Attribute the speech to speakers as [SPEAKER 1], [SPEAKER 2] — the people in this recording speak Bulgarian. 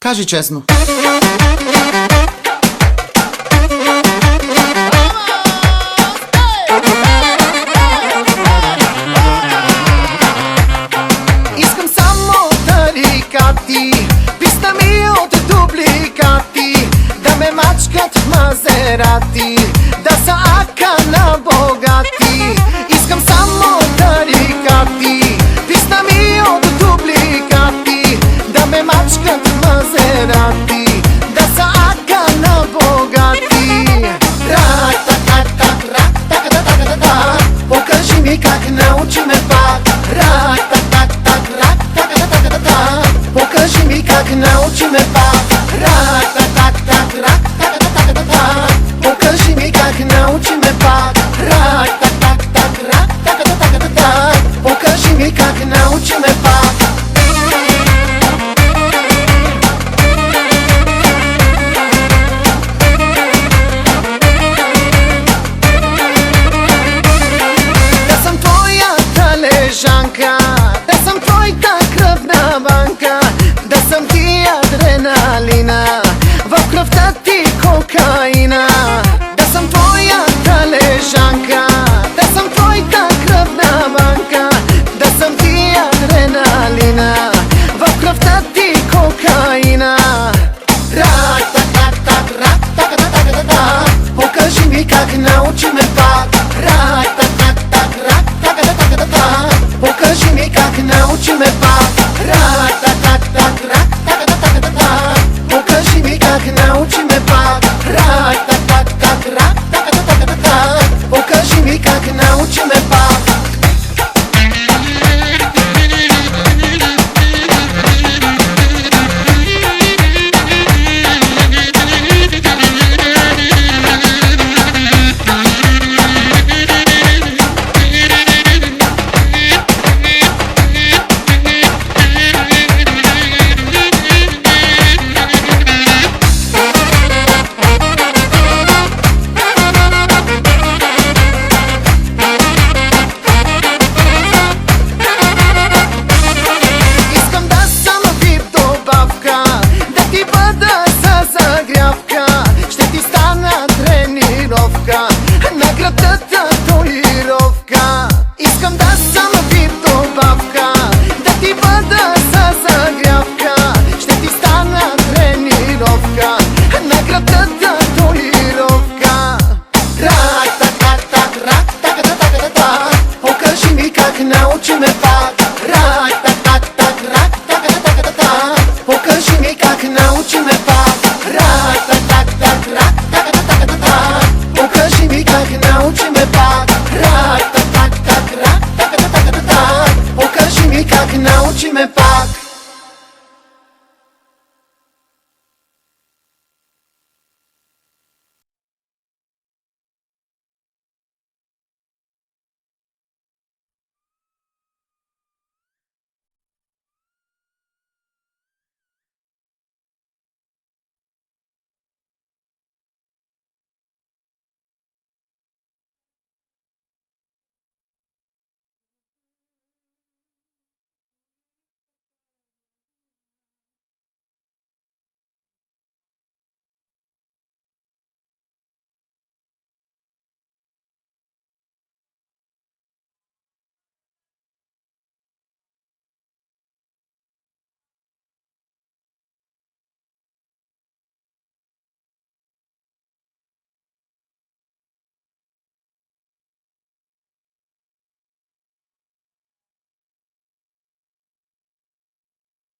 [SPEAKER 1] Кажи честно.
[SPEAKER 2] Искам само тарикати, писна ми от дубликати, да ме мачкат в Мазерати, да са ака на богати. Искам само тарикати, писна ми от дубликати, да ме мачкат в Мазерати, да са ака на богати. Рак, так, так, рак, так, так, так, так, так. Покажи ми как научи ме пак. Рак, так, так, так, рак, так, так, так, так, так. Покажи ми как научи ме пак.